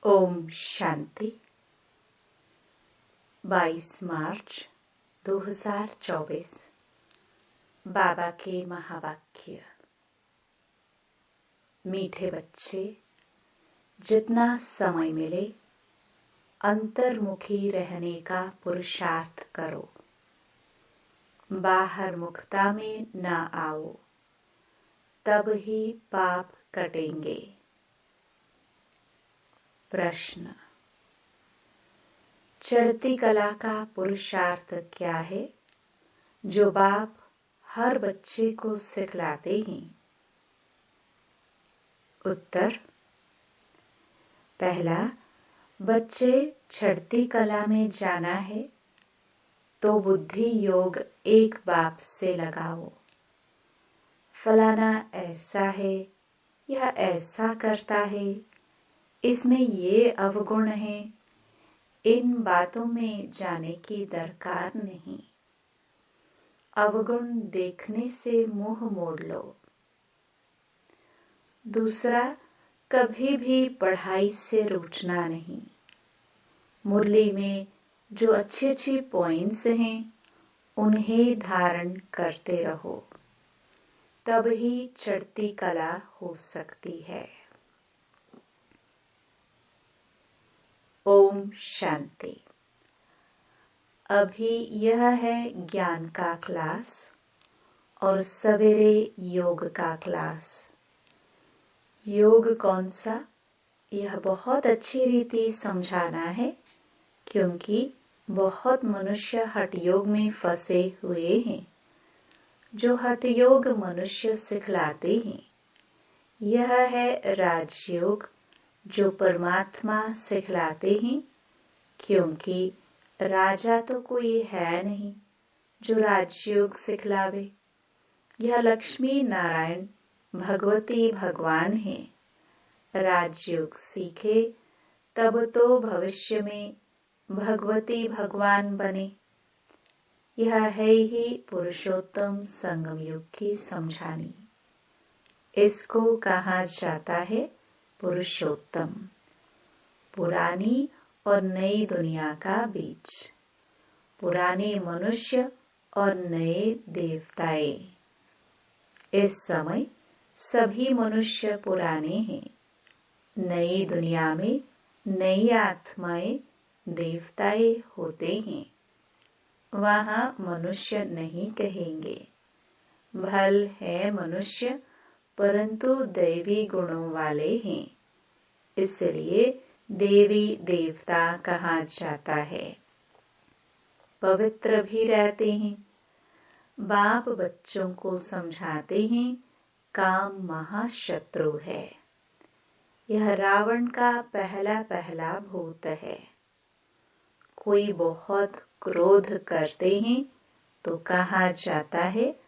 ओम शांति। 22 मार्च 2024। बाबा के महावाक्य। मीठे बच्चे, जितना समय मिले अंतर्मुखी रहने का पुरुषार्थ करो। बाहर मुखता में न आओ, तब ही पाप कटेंगे। प्रश्न। चढ़ती कला का पुरुषार्थ क्या है जो बाप हर बच्चे को सिखलाते हैं? उत्तर। पहला, बच्चे चढ़ती कला में जाना है तो बुद्धि योग एक बाप से लगाओ। फलाना ऐसा है, यह ऐसा करता है, इसमें ये अवगुण है, इन बातों में जाने की दरकार नहीं। अवगुण देखने से मुंह मोड़ लो। दूसरा, कभी भी पढ़ाई से रूठना नहीं। मुरली में जो अच्छी अच्छी पॉइंट्स हैं उन्हें धारण करते रहो, तब ही चढ़ती कला हो सकती है। ओम शांति। अभी यह है ज्ञान का क्लास और सवेरे योग का क्लास। योग कौन सा, यह बहुत अच्छी रीति समझाना है, क्योंकि बहुत मनुष्य हठ योग में फंसे हुए हैं। जो हठ योग मनुष्य सिखलाते हैं, यह है राजयोग जो परमात्मा सिखलाते हैं, क्योंकि राजा तो कोई है नहीं जो राजयोग सिखलावे। यह लक्ष्मी नारायण भगवती भगवान है। राजयोग सीखे तब तो भविष्य में भगवती भगवान बने। यह है ही पुरुषोत्तम संगम युग की समझानी। इसको कहा जाता है पुरुषोत्तम। पुरानी और नई दुनिया का बीच, पुराने मनुष्य और नए देवताएं। इस समय सभी मनुष्य पुराने हैं। नई दुनिया में नई आत्माएं देवताएं होते हैं। वहां मनुष्य नहीं कहेंगे। भल है मनुष्य, परंतु दैवी गुणों वाले हैं, इसलिए देवी देवता कहा जाता है। पवित्र भी रहते हैं। बाप बच्चों को समझाते हैं, काम महाशत्रु है। यह रावण का पहला पहला भूत है। कोई बहुत क्रोध करते हैं तो कहा जाता है,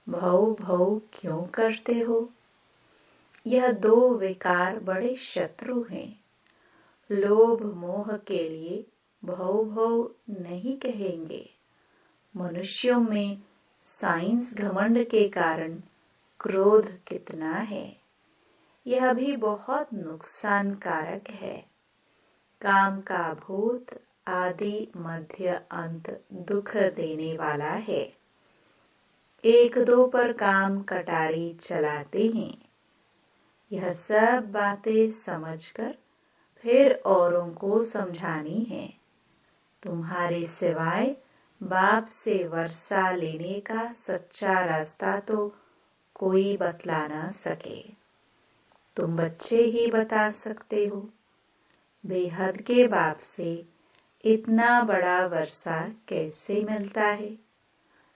भौ भौ क्यों करते हो? यह दो विकार बड़े शत्रु हैं। लोभ मोह के लिए भौ भौ नहीं कहेंगे। मनुष्यों में साइंस घमंड के कारण क्रोध कितना है, यह भी बहुत नुकसानकारक है। काम का भूत आदि मध्य अंत दुख देने वाला है। एक दो पर काम कटारी चलाते हैं। यह सब बातें समझकर फिर औरों को समझानी है। तुम्हारे सिवाय बाप से वर्षा लेने का सच्चा रास्ता तो कोई बतला ना सके। तुम बच्चे ही बता सकते हो। बेहद के बाप से इतना बड़ा वर्षा कैसे मिलता है?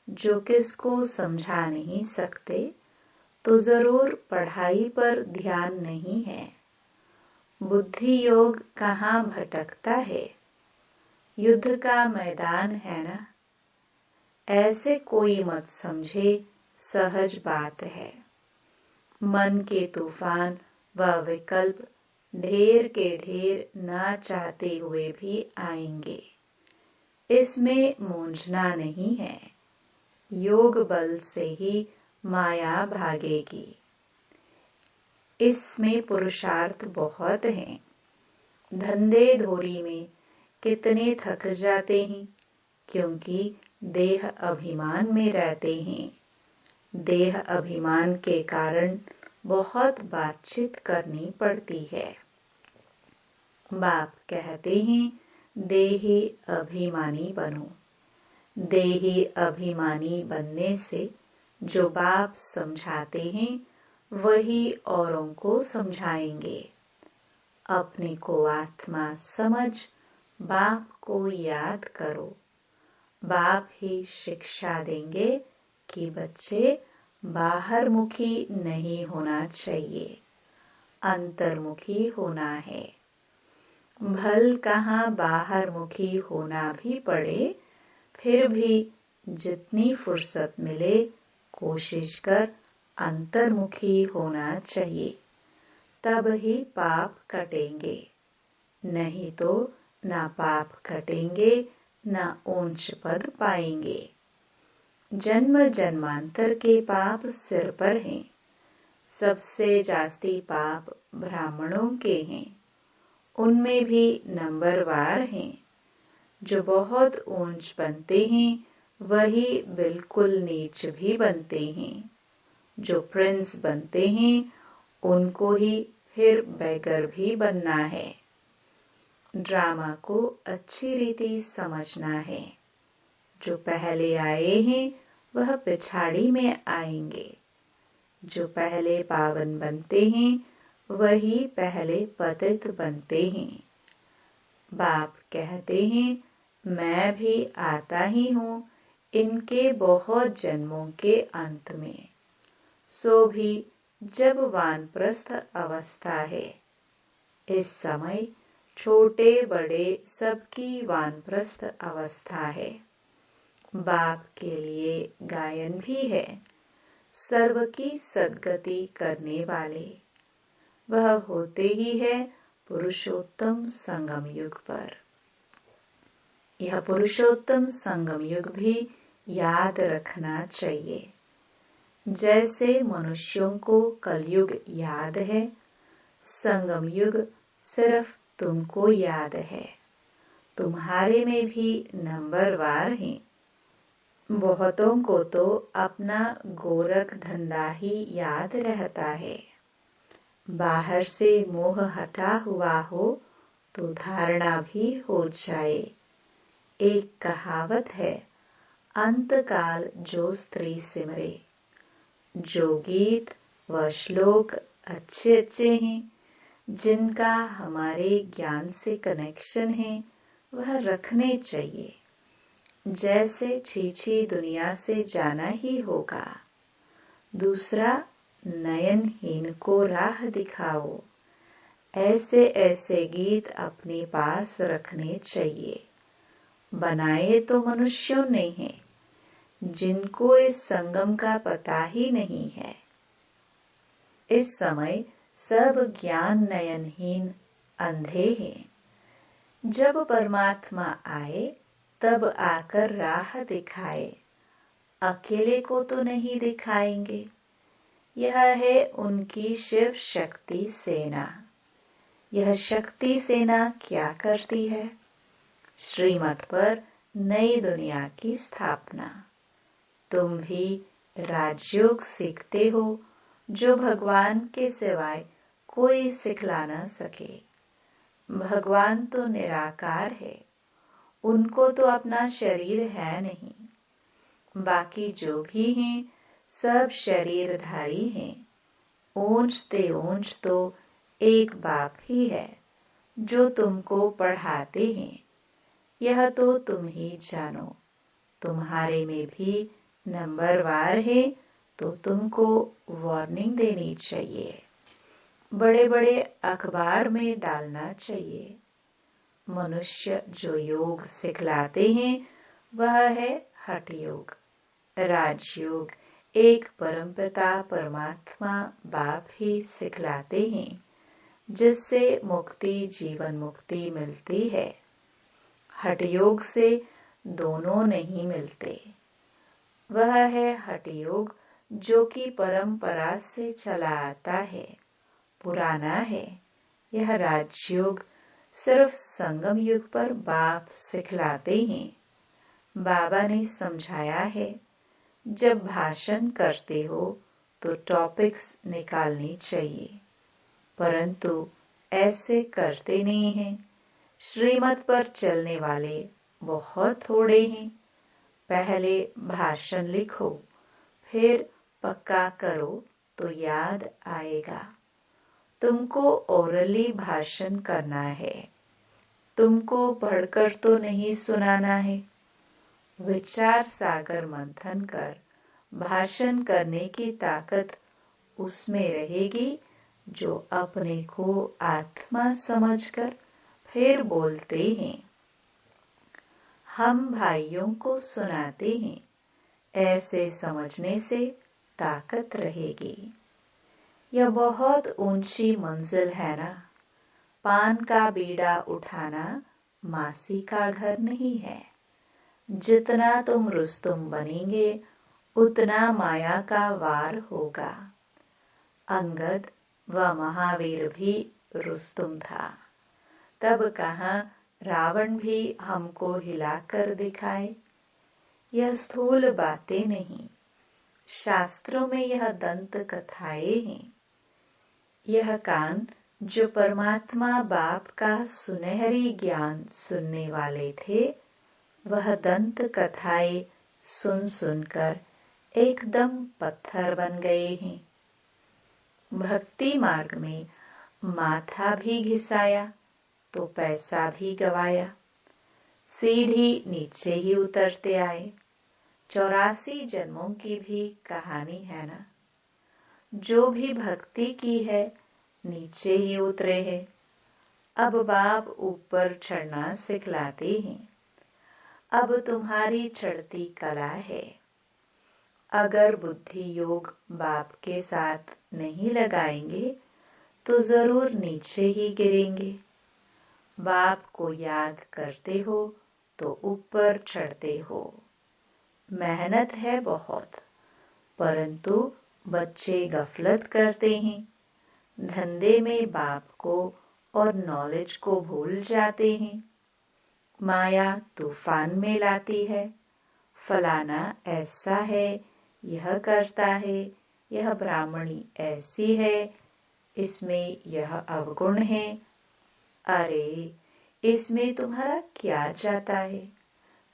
जो किसको समझा नहीं सकते तो जरूर पढ़ाई पर ध्यान नहीं है। बुद्धि योग कहाँ भटकता है? युद्ध का मैदान है ना। ऐसे कोई मत समझे, सहज बात है। मन के तूफान व विकल्प ढेर के ढेर ना चाहते हुए भी आएंगे। इसमें मूंझना नहीं है। योग बल से ही माया भागेगी। इसमें पुरुषार्थ बहुत हैं। धंधे धोरी में कितने थक जाते हैं, क्योंकि देह अभिमान में रहते हैं। देह अभिमान के कारण बहुत बातचीत करनी पड़ती है। बाप कहते हैं, देही अभिमानी बनो। देही अभिमानी बनने से जो बाप समझाते हैं वही औरों को समझाएंगे। अपने को आत्मा समझ बाप को याद करो। बाप ही शिक्षा देंगे कि बच्चे बाहर मुखी नहीं होना चाहिए, अंतर्मुखी होना है। भल कहाँ बाहर मुखी होना भी पड़े, फिर भी जितनी फुर्सत मिले कोशिश कर अंतर्मुखी होना चाहिए, तब ही पाप कटेंगे। नहीं तो ना पाप कटेंगे ना ऊंच पद पाएंगे। जन्म जन्मांतर के पाप सिर पर हैं। सबसे जास्ती पाप ब्राह्मणों के हैं। उनमें भी नंबरवार हैं। जो बहुत ऊंच बनते हैं वही बिल्कुल नीच भी बनते हैं। जो प्रिंस बनते हैं उनको ही फिर बेगर भी बनना है। ड्रामा को अच्छी रीति समझना है। जो पहले आए हैं वह पिछाड़ी में आएंगे। जो पहले पावन बनते हैं वही पहले पतित बनते हैं। बाप कहते हैं, मैं भी आता ही हूँ इनके बहुत जन्मों के अंत में। सो भी जब वानप्रस्थ अवस्था है। इस समय छोटे बड़े सबकी वानप्रस्थ अवस्था है। बाप के लिए गायन भी है। सर्व की सद्गति करने वाले वह होते ही है पुरुषोत्तम संगम युग पर। यह पुरुषोत्तम संगम युग भी याद रखना चाहिए। जैसे मनुष्यों को कलयुग याद है, संगम युग सिर्फ तुमको याद है। तुम्हारे में भी नंबरवार हैं। बहुतों को तो अपना गोरख धंधा ही याद रहता है। बाहर से मोह हटा हुआ हो तो धारणा भी हो जाए। एक कहावत है, अंतकाल जो स्त्री सिमरे। जो गीत व श्लोक अच्छे अच्छे हैं, जिनका हमारे ज्ञान से कनेक्शन है, वह रखने चाहिए। जैसे छीछी दुनिया से जाना ही होगा। दूसरा, नयनहीन को राह दिखाओ। ऐसे ऐसे गीत अपने पास रखने चाहिए। बनाए तो मनुष्यों ने हैं, जिनको इस संगम का पता ही नहीं है। इस समय सब ज्ञान नयनहीन अंधे हैं। जब परमात्मा आए तब आकर राह दिखाए। अकेले को तो नहीं दिखाएंगे। यह है उनकी शिव शक्ति सेना। यह शक्ति सेना क्या करती है? श्रीमत पर नई दुनिया की स्थापना। तुम भी राजयोग सीखते हो, जो भगवान के सिवाय कोई सिखला न सके। भगवान तो निराकार है, उनको तो अपना शरीर है नहीं। बाकी जो भी हैं सब शरीरधारी हैं। ऊंचते ऊंच तो एक बाप ही है, जो तुमको पढ़ाते हैं। यह तो तुम ही जानो। तुम्हारे में भी नंबरवार है तो तुमको वार्निंग देनी चाहिए। बड़े बड़े अखबार में डालना चाहिए। मनुष्य जो योग सिखलाते हैं वह है हठ योग, राजयोग। एक परमपिता परमात्मा बाप ही सिखलाते हैं, जिससे मुक्ति जीवन मुक्ति मिलती है। हठ योग से दोनों नहीं मिलते। वह है हठ योग जो कि परंपरा से चला आता है, पुराना है। यह राजयोग सिर्फ संगम युग पर बाप सिखलाते हैं। बाबा ने समझाया है, जब भाषण करते हो तो टॉपिक्स निकालने चाहिए, परंतु ऐसे करते नहीं हैं। श्रीमत पर चलने वाले बहुत थोड़े हैं। पहले भाषण लिखो, फिर पक्का करो तो याद आएगा। तुमको ओरली भाषण करना है, तुमको पढ़कर तो नहीं सुनाना है। विचार सागर मंथन कर भाषण करने की ताकत उसमें रहेगी जो अपने को आत्मा समझकर फिर बोलते हैं। हम भाइयों को सुनाते हैं, ऐसे समझने से ताकत रहेगी। यह बहुत ऊंची मंजिल है ना। पान का बीड़ा उठाना मासी का घर नहीं है। जितना तुम रुस्तुम बनेंगे उतना माया का वार होगा। अंगद व महावीर भी रुस्तुम था, तब कहाँ रावण भी हमको हिलाकर दिखाए। यह स्थूल बातें नहीं, शास्त्रों में यह दंत कथाएं हैं। यह कान जो परमात्मा बाप का सुनहरी ज्ञान सुनने वाले थे, वह दंत कथाएं सुन सुनकर एकदम पत्थर बन गए हैं। भक्ति मार्ग में माथा भी घिसाया तो पैसा भी गवाया। सीढ़ी नीचे ही उतरते आए। 84 जन्मों की भी कहानी है ना। जो भी भक्ति की है नीचे ही उतरे हैं। अब बाप ऊपर चढ़ना सिखलाते हैं। अब तुम्हारी चढ़ती कला है। अगर बुद्धि योग बाप के साथ नहीं लगाएंगे तो जरूर नीचे ही गिरेंगे। बाप को याद करते हो तो ऊपर चढ़ते हो। मेहनत है बहुत, परंतु बच्चे गफलत करते हैं। धंधे में बाप को और नॉलेज को भूल जाते हैं। माया तूफान में लाती है। फलाना ऐसा है, यह करता है, यह ब्राह्मणी ऐसी है, इसमें यह अवगुण है। अरे, इसमें तुम्हारा क्या जाता है?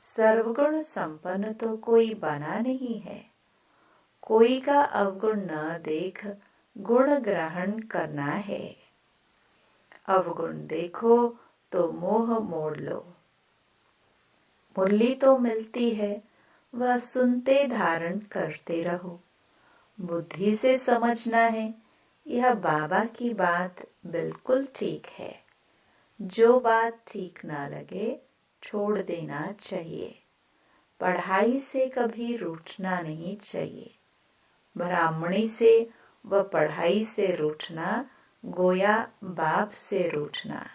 सर्वगुण संपन्न तो कोई बना नहीं है। कोई का अवगुण न देख गुण ग्रहण करना है। अवगुण देखो तो मोह मोड़ लो। मुरली तो मिलती है, वह सुनते धारण करते रहो। बुद्धि से समझना है, यह बाबा की बात बिल्कुल ठीक है। जो बात ठीक ना लगे छोड़ देना चाहिए। पढ़ाई से कभी रूठना नहीं चाहिए। ब्राह्मणी से व पढ़ाई से रूठना गोया बाप से रूठना।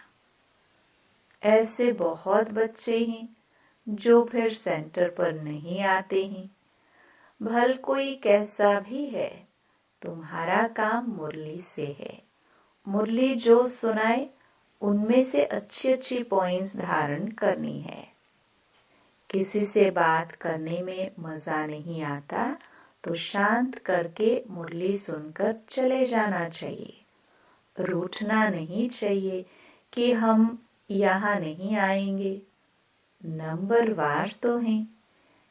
ऐसे बहुत बच्चे हैं जो फिर सेंटर पर नहीं आते हैं। भल कोई कैसा भी है, तुम्हारा काम मुरली से है। मुरली जो सुनाए उनमें से अच्छी अच्छी पॉइंट्स धारण करनी है। किसी से बात करने में मजा नहीं आता तो शांत करके मुरली सुनकर चले जाना चाहिए। रूठना नहीं चाहिए कि हम यहाँ नहीं आएंगे। नंबरवार तो हैं।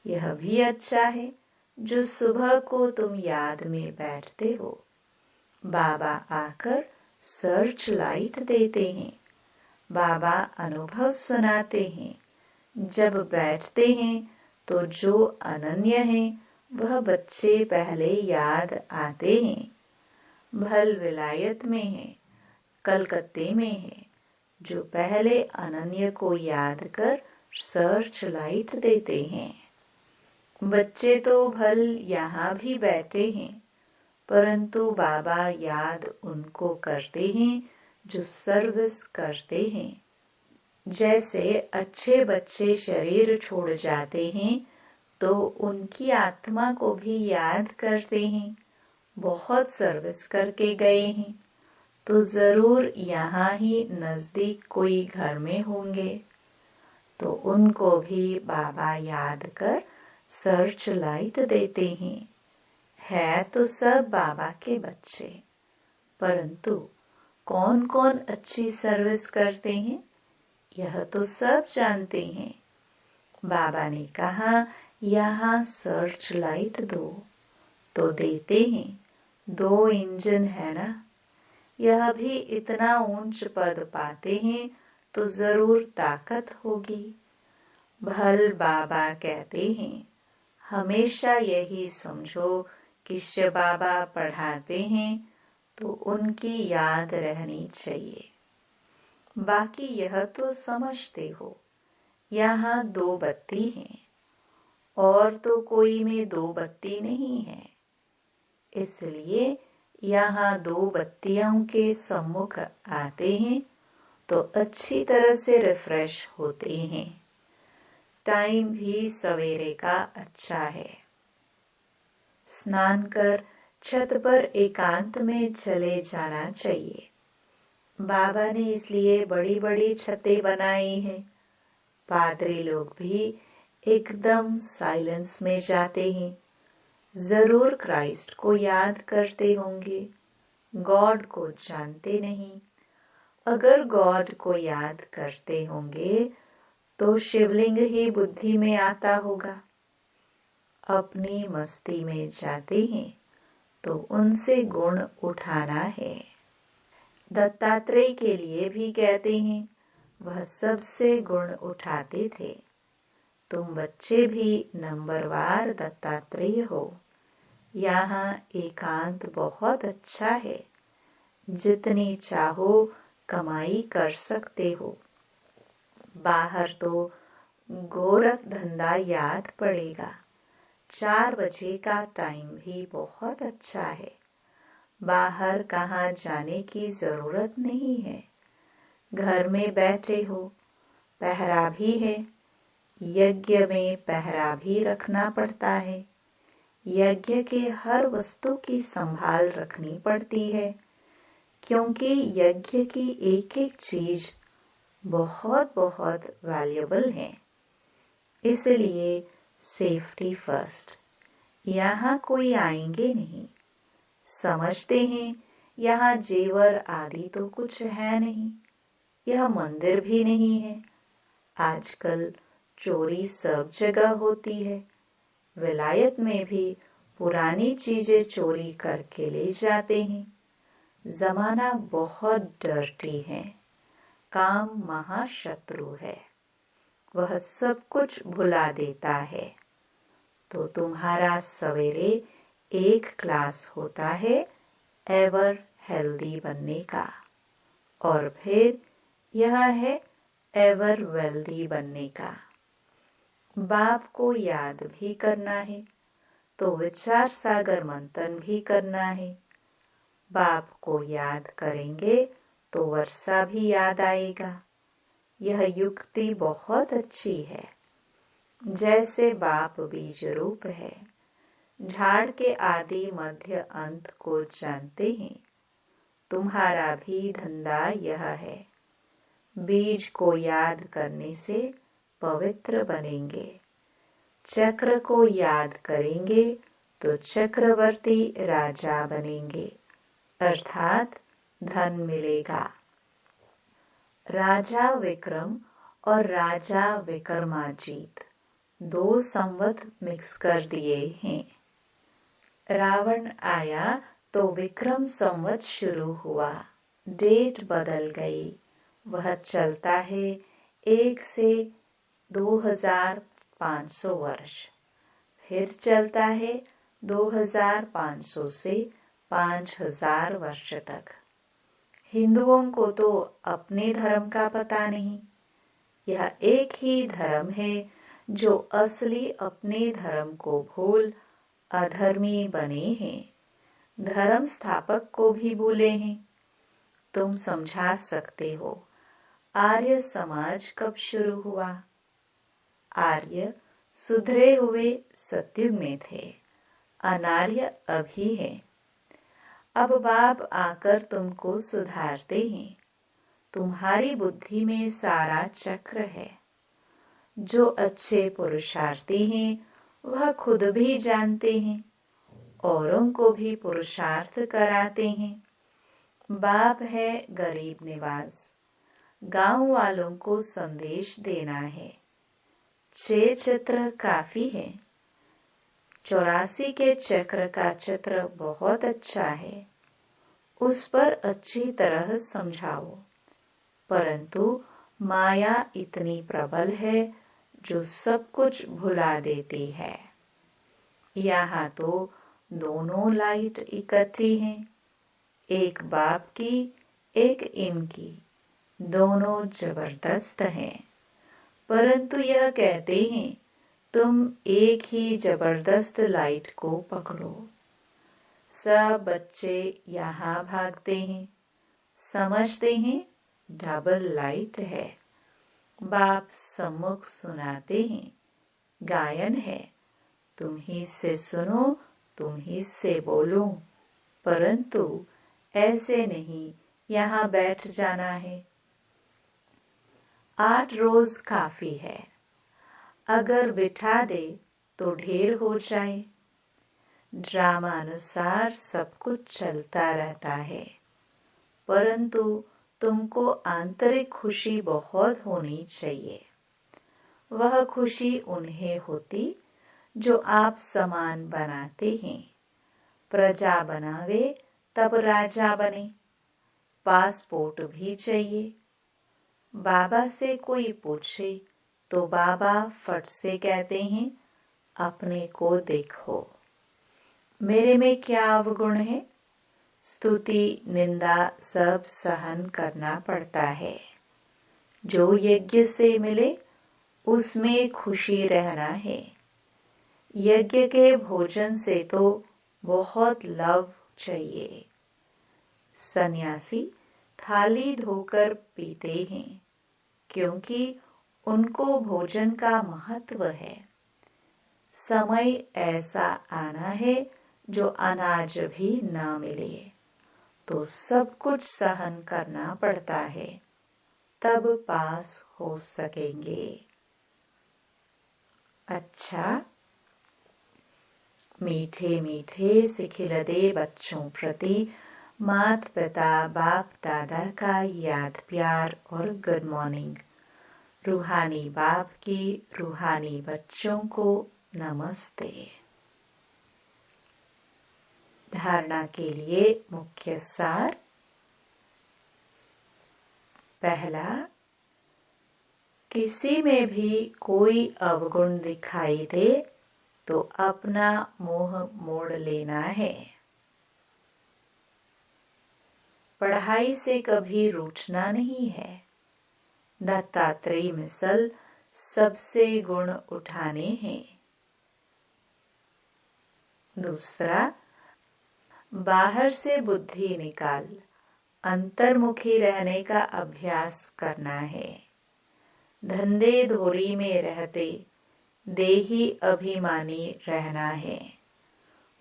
यह भी अच्छा है जो सुबह को तुम याद में बैठते हो। बाबा आकर सर्च लाइट देते हैं। बाबा अनुभव सुनाते हैं। जब बैठते हैं तो जो अनन्य है वह बच्चे पहले याद आते हैं। भल विलायत में है, कलकत्ते में है, जो पहले अनन्य को याद कर सर्च लाइट देते हैं। बच्चे तो भल यहाँ भी बैठे हैं, परंतु बाबा याद उनको करते हैं जो सर्विस करते हैं। जैसे अच्छे बच्चे शरीर छोड़ जाते हैं तो उनकी आत्मा को भी याद करते हैं। बहुत सर्विस करके गए हैं, तो जरूर यहाँ ही नजदीक कोई घर में होंगे, तो उनको भी बाबा याद कर सर्च लाइट देते हैं। है तो सब बाबा के बच्चे, परंतु कौन कौन अच्छी सर्विस करते हैं यह तो सब जानते हैं। बाबा ने कहा यहाँ सर्च लाइट दो, तो देते हैं। 2 इंजन है ना, यह भी इतना ऊंच पद पाते हैं तो जरूर ताकत होगी। भल बाबा कहते हैं हमेशा यही समझो कि शिव बाबा पढ़ाते हैं तो उनकी याद रहनी चाहिए। बाकी यह तो समझते हो यहाँ 2 बत्ती हैं और तो कोई में 2 बत्ती नहीं है, इसलिए यहाँ 2 बत्तियों के सम्मुख आते हैं तो अच्छी तरह से रिफ्रेश होते हैं। टाइम भी सवेरे का अच्छा है। स्नान कर छत पर एकांत में चले जाना चाहिए। बाबा ने इसलिए बड़ी बड़ी छतें बनाई हैं। पादरी लोग भी एकदम साइलेंस में जाते हैं। जरूर क्राइस्ट को याद करते होंगे, गॉड को जानते नहीं। अगर गॉड को याद करते होंगे तो शिवलिंग ही बुद्धि में आता होगा। अपनी मस्ती में जाते हैं तो उनसे गुण उठाना है। दत्तात्रेय के लिए भी कहते हैं वह सबसे गुण उठाते थे। तुम बच्चे भी नंबरवार दत्तात्रेय हो। यहाँ एकांत बहुत अच्छा है, जितनी चाहो कमाई कर सकते हो। बाहर तो गोरख धंधा याद पड़ेगा। 4 बजे का टाइम भी बहुत अच्छा है। बाहर कहाँ जाने की जरूरत नहीं है, घर में बैठे हो। पहरा भी है, यज्ञ में पहरा भी रखना पड़ता है। यज्ञ के हर वस्तु की संभाल रखनी पड़ती है, क्योंकि यज्ञ की एक एक चीज बहुत बहुत वैल्यूएबल है। इसलिए सेफ्टी फर्स्ट। यहाँ कोई आएंगे नहीं। समझते हैं यहाँ जेवर आदि तो कुछ है नहीं, यह मंदिर भी नहीं है। आजकल चोरी सब जगह होती है। विलायत में भी पुरानी चीजें चोरी करके ले जाते हैं। जमाना बहुत डर्टी है। काम महाशत्रु है, वह सब कुछ भुला देता है। तो तुम्हारा सवेरे एक क्लास होता है एवर हेल्दी बनने का, और फिर यह है एवर वेल्दी बनने का। बाप को याद भी करना है तो विचार सागर मंथन भी करना है। बाप को याद करेंगे तो वर्षा भी याद आएगा। यह युक्ति बहुत अच्छी है। जैसे बाप बीज रूप है, झाड़ के आदि मध्य अंत को जानते हैं। तुम्हारा भी धंधा यह है। बीज को याद करने से पवित्र बनेंगे। चक्र को याद करेंगे तो चक्रवर्ती राजा बनेंगे, अर्थात धन मिलेगा। राजा विक्रम और राजा विक्रमाजीत 2 संवत मिक्स कर दिए हैं। रावण आया तो विक्रम संवत शुरू हुआ, डेट बदल गई। वह चलता है 1 से 2500 वर्ष, फिर चलता है 2500 से 5000 वर्ष तक। हिंदुओं को तो अपने धर्म का पता नहीं। यह एक ही धर्म है जो असली अपने धर्म को भूल अधर्मी बने हैं। धर्म स्थापक को भी भूले हैं। तुम समझा सकते हो आर्य समाज कब शुरू हुआ? आर्य सुधरे हुए सतयुग में थे, अनार्य अभी है। अब बाप आकर तुमको सुधारते हैं। तुम्हारी बुद्धि में सारा चक्र है। जो अच्छे पुरुषार्थी हैं वह खुद भी जानते हैं, औरों को भी पुरुषार्थ कराते हैं। बाप है गरीब निवास, गांव वालों को संदेश देना है। 6 चित्र काफी है। 84 के चक्र का चित्र बहुत अच्छा है, उस पर अच्छी तरह समझाओ। परंतु माया इतनी प्रबल है जो सब कुछ भुला देती है। यहाँ तो दोनों लाइट इकट्ठी हैं, एक बाप की एक इनकी, दोनों जबरदस्त हैं। परंतु यह कहते हैं तुम एक ही जबरदस्त लाइट को पकड़ो। सब बच्चे यहाँ भागते हैं, समझते हैं डबल लाइट है। बाप सम्मुख सुनाते हैं, गायन है, तुम ही से सुनो, तुम ही से बोलो। परंतु ऐसे नहीं, यहाँ बैठ जाना है। 8 रोज काफी है। अगर बिठा दे तो ढेर हो जाए। ड्रामा अनुसार सब कुछ चलता रहता है, परंतु तुमको आंतरिक खुशी बहुत होनी चाहिए। वह खुशी उन्हें होती जो आप समान बनाते हैं। प्रजा बनावे तब राजा बने। पासपोर्ट भी चाहिए। बाबा से कोई पूछे तो बाबा फट से कहते हैं अपने को देखो, मेरे में क्या अवगुण है। स्तुति निंदा सब सहन करना पड़ता है। जो यज्ञ से मिले उसमें खुशी रहना है। यज्ञ के भोजन से तो बहुत लव चाहिए। सन्यासी थाली धोकर पीते हैं, क्योंकि उनको भोजन का महत्व है। समय ऐसा आना है जो अनाज भी न मिले, तो सब कुछ सहन करना पड़ता है, तब पास हो सकेंगे। अच्छा, मीठे मीठे सिखिलदे बच्चों प्रति माता पिता बाप दादा का याद प्यार और गुड मॉर्निंग। रूहानी बाप की रूहानी बच्चों को नमस्ते। धारणा के लिए मुख्य सार। पहला, किसी में भी कोई अवगुण दिखाई दे तो अपना मोह मोड़ लेना है। पढ़ाई से कभी रूठना नहीं है। दत्तात्रेय मिसल सबसे गुण उठाने हैं। दूसरा, बाहर से बुद्धि निकाल अंतर्मुखी रहने का अभ्यास करना है। धंधे धोरी में रहते देही अभिमानी रहना है।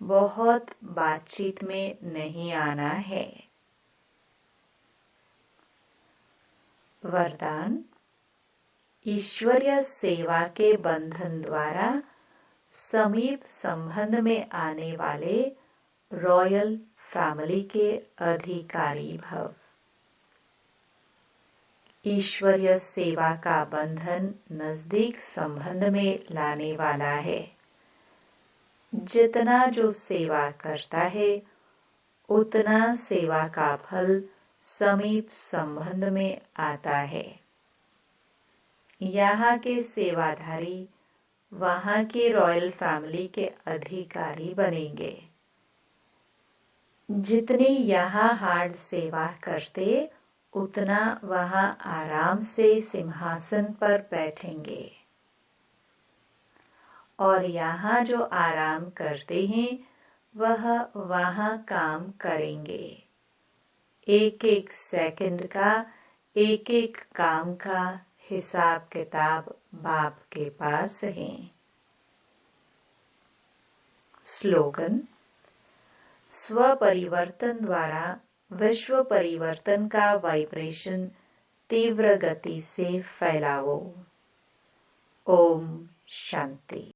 बहुत बातचीत में नहीं आना है। वरदान, ईश्वरीय सेवा के बंधन द्वारा समीप संबंध में आने वाले रॉयल फैमिली के अधिकारी भव। ईश्वरीय सेवा का बंधन नजदीक संबंध में लाने वाला है। जितना जो सेवा करता है उतना सेवा का फल समीप संबंध में आता है। यहाँ के सेवाधारी वहाँ की रॉयल फैमिली के अधिकारी बनेंगे। जितनी यहाँ हार्ड सेवा करते उतना वहाँ आराम से सिंहासन पर बैठेंगे। और यहाँ जो आराम करते हैं वह वहाँ काम करेंगे। एक एक सेकंड का एक एक काम का हिसाब किताब बाप के पास है। स्लोगन, स्व परिवर्तन द्वारा विश्व परिवर्तन का वाइब्रेशन तीव्र गति से फैलाओ। ओम शांति।